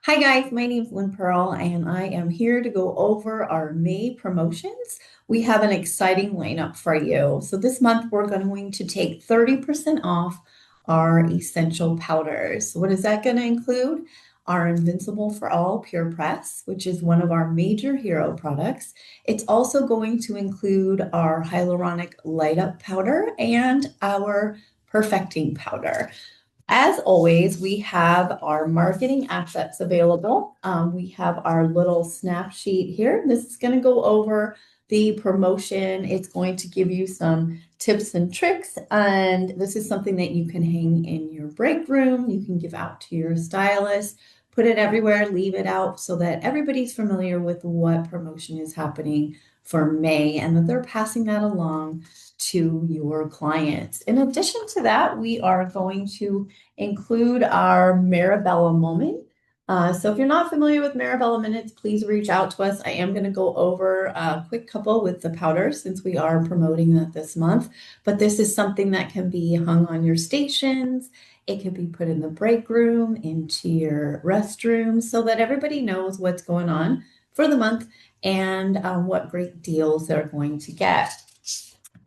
Hi guys, my name is Lynn Pearl and I am here to go over our May promotions. We have an exciting lineup for you. So this month we're going to take 30% off our essential powders. So what is that going to include? Our Invincible for All Pure Press, which is one of our major hero products. It's also going to include our hyaluronic light up powder and our perfecting powder. As always, we have our marketing assets available. We have our little snap sheet here. This is going to go over the promotion. It's going to give you some tips and tricks, and this is something that you can hang in your break room. You can give out to your stylist, put it everywhere, leave it out so that everybody's familiar with what promotion is happening for May and that they're passing that along to your clients. In addition to that, we are going to include our Mirabella moment. So if you're not familiar with Mirabella minutes, please reach out to us. I am going to go over a quick couple with the powder since we are promoting that this month. But this is something that can be hung on your stations. It can be put in the break room, into your restroom, so that everybody knows what's going on for the month and what great deals they're going to get.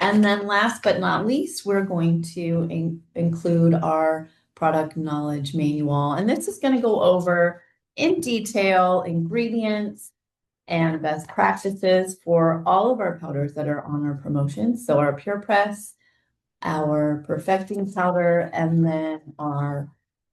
And then last but not least, we're going to include our product knowledge manual. And this is going to go over in detail ingredients and best practices for all of our powders that are on our promotions. So our Pure Press, our perfecting powder, and then our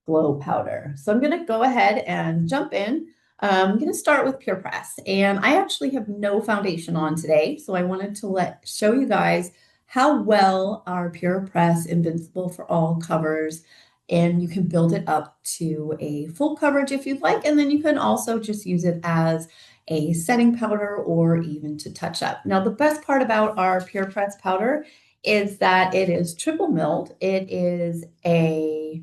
glow powder. So I'm going to go ahead and jump in. I'm going to start with Pure Press, and I actually have no foundation on today, so I wanted to show you guys how well our Pure Press Invincible for All covers, and you can build it up to a full coverage if you'd like, and then you can also just use it as a setting powder or even to touch up. Now, the best part about our Pure Press powder is that it is triple milled. It is a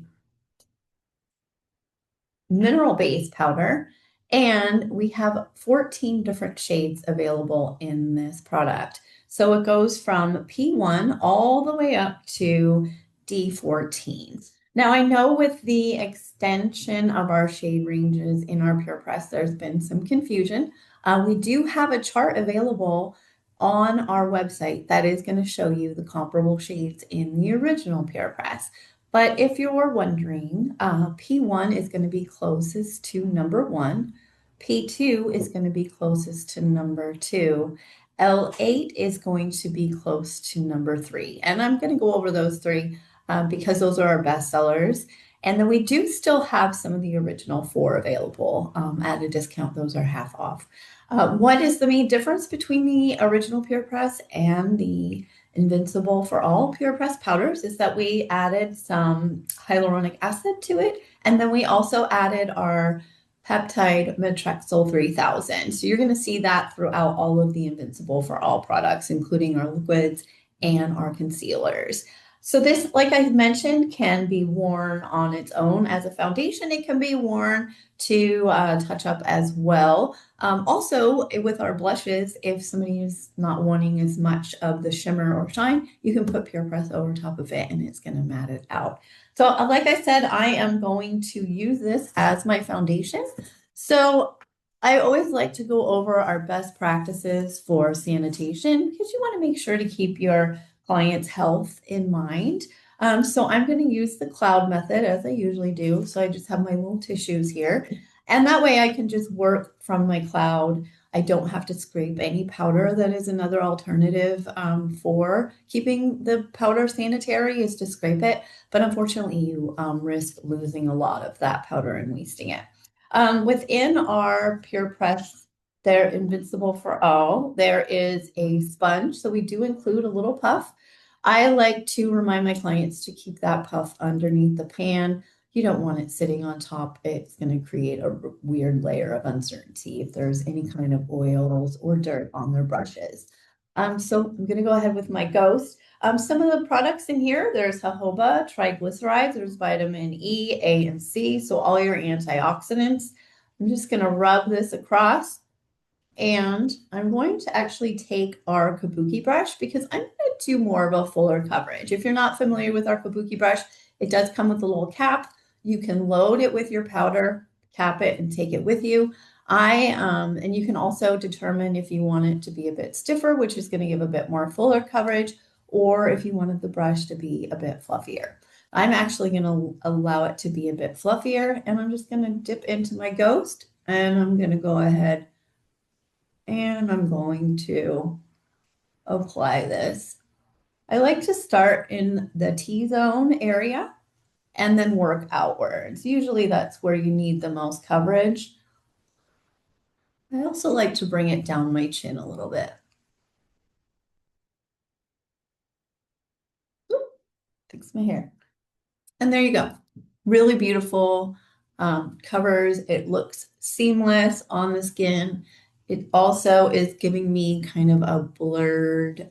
mineral-based powder, and we have 14 different shades available in this product. So it goes from P1 all the way up to D14. Now, I know with the extension of our shade ranges in our Pure Press, there's been some confusion. We do have a chart available on our website that is going to show you the comparable shades in the original Pure Press. But if you're wondering, P1 is going to be closest to number 1. P2 is going to be closest to number 2. L8 is going to be close to number 3. And I'm going to go over those three because those are our best sellers. And then we do still have some of the original 4 available at a discount. Those are half off. What is the main difference between the original Pure Press and the Invincible for All Pure Press powders is that we added some hyaluronic acid to it, and then we also added our peptide Matrexyl 3000. So you're going to see that throughout all of the Invincible for All products, including our liquids and our concealers. So this, like I mentioned, can be worn on its own as a foundation. It can be worn to touch up as well. Also, with our blushes, if somebody is not wanting as much of the shimmer or shine, you can put Pure Press over top of it and it's going to matte it out. So like I said, I am going to use this as my foundation. So I always like to go over our best practices for sanitation because you want to make sure to keep your client's health in mind. So I'm going to use the cloud method as I usually do. So I just have my little tissues here. And that way I can just work from my cloud. I don't have to scrape any powder. That is another alternative for keeping the powder sanitary is to scrape it. But unfortunately, you risk losing a lot of that powder and wasting it. Within our Pure Press, they're Invincible for All, there is a sponge. So we do include a little puff. I like to remind my clients to keep that puff underneath the pan. You don't want it sitting on top. It's going to create a weird layer of uncertainty if there's any kind of oils or dirt on their brushes. So I'm going to go ahead with my Ghost. Some of the products in here, there's jojoba, triglycerides, there's vitamin E, A, and C, so all your antioxidants. I'm just going to rub this across. And I'm going to actually take our kabuki brush because I'm going to do more of a fuller coverage. If you're not familiar with our kabuki brush, it does come with a little cap. You can load it with your powder cap it and take it with you. And you can also determine if you want it to be a bit stiffer, which is going to give a bit more fuller coverage, or if you wanted the brush to be a bit fluffier. I'm actually going to allow it to be a bit fluffier, and I'm just going to dip into my ghost, and I'm going to go ahead and I'm going to apply this. I like to start in the T-zone area and then work outwards. Usually that's where you need the most coverage. I also like to bring it down my chin a little bit. Oop, fix my hair. And there you go. Really beautiful covers. It looks seamless on the skin. It also is giving me kind of a blurred,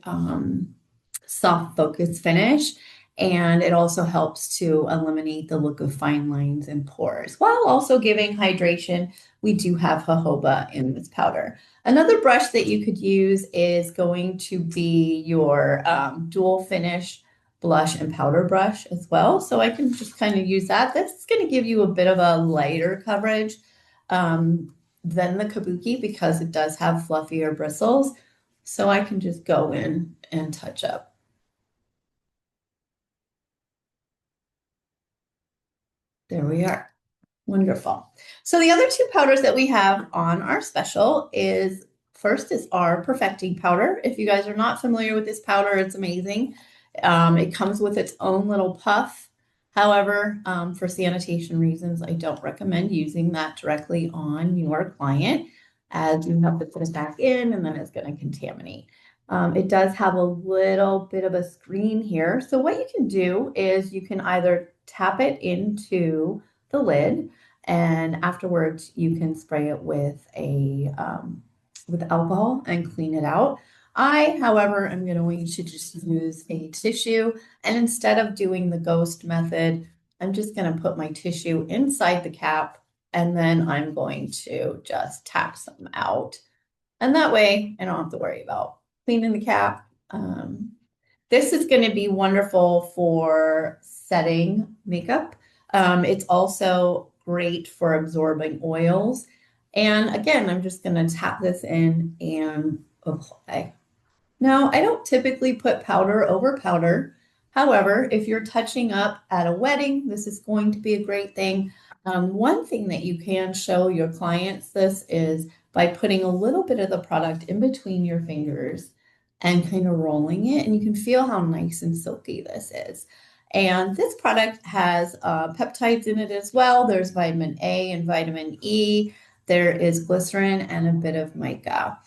soft focus finish. And it also helps to eliminate the look of fine lines and pores while also giving hydration. We do have jojoba in this powder. Another brush that you could use is going to be your dual finish blush and powder brush as well. So I can just kind of use that. That's going to give you a bit of a lighter coverage than the kabuki because it does have fluffier bristles. So I can just go in and touch up. There we are. Wonderful. So the other two powders that we have on our special is first is our perfecting powder. If you guys are not familiar with this powder, it's amazing. It comes with its own little puff. However, for sanitation reasons, I don't recommend using that directly on your client as you have to put it back in and then it's going to contaminate. It does have a little bit of a screen here. So what you can do is you can either tap it into the lid and afterwards you can spray it with with alcohol and clean it out. However, am going to want you to just use a tissue, and instead of doing the ghost method, I'm just going to put my tissue inside the cap and then I'm going to just tap some out. And that way I don't have to worry about cleaning the cap. This is going to be wonderful for setting makeup. It's also great for absorbing oils. And again, I'm just going to tap this in and apply. Now, I don't typically put powder over powder. However, if you're touching up at a wedding, this is going to be a great thing. One thing that you can show your clients this is by putting a little bit of the product in between your fingers and kind of rolling it, and you can feel how nice and silky this is. And this product has peptides in it as well. There's vitamin A and vitamin E. There is glycerin and a bit of mica.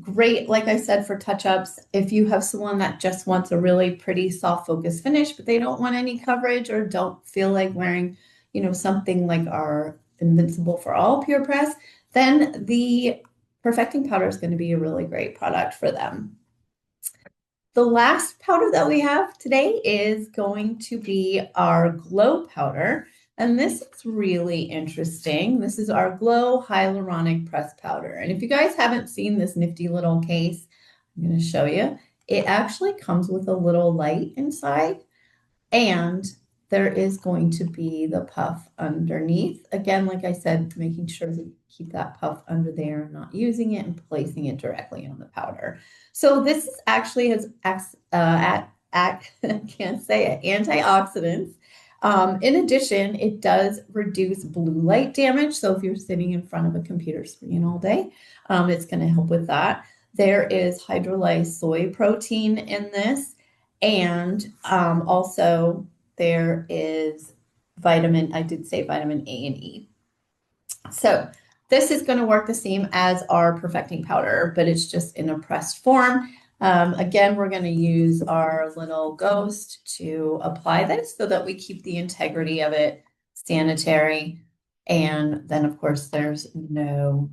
Great, like I said, for touch-ups. If you have someone that just wants a really pretty soft focus finish, but they don't want any coverage or don't feel like wearing, something like our Invincible for All Pure Press, then the Perfecting Powder is going to be a really great product for them. The last powder that we have today is going to be our Glow Powder. And this is really interesting. This is our Glow Hyaluronic Press Powder. And if you guys haven't seen this nifty little case, I'm going to show you. It actually comes with a little light inside. And there is going to be the puff underneath. Again, like I said, making sure to keep that puff under there, not using it and placing it directly on the powder. So this is actually has I can't say it, antioxidants. In addition, it does reduce blue light damage. So if you're sitting in front of a computer screen all day, it's going to help with that. There is hydrolyzed soy protein in this. And also there is I did say vitamin A and E. So this is going to work the same as our perfecting powder, but it's just in a pressed form. Again, we're going to use our little ghost to apply this so that we keep the integrity of it sanitary. And then, of course, there's no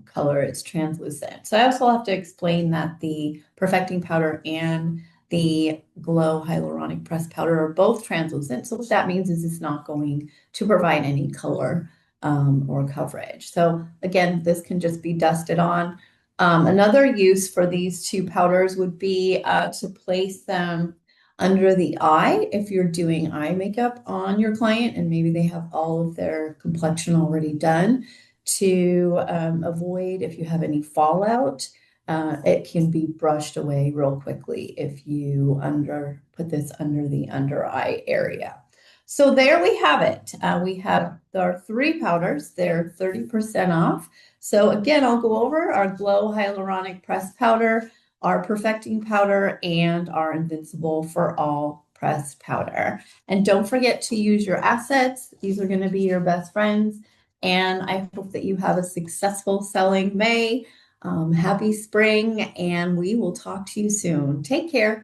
color. It's translucent. So I also have to explain that the perfecting powder and the Glow Hyaluronic Press Powder are both translucent. So what that means is it's not going to provide any color or coverage. So again, this can just be dusted on. Another use for these two powders would be to place them under the eye if you're doing eye makeup on your client and maybe they have all of their complexion already done to avoid if you have any fallout. It can be brushed away real quickly if you put this under the under eye area. So there we have it. We have our three powders. They're 30% off. So again, I'll go over our Glow Hyaluronic Pressed Powder, our Perfecting Powder, and our Invincible for All Pressed Powder. And don't forget to use your assets. These are going to be your best friends. And I hope that you have a successful selling May. Happy spring, and we will talk to you soon. Take care.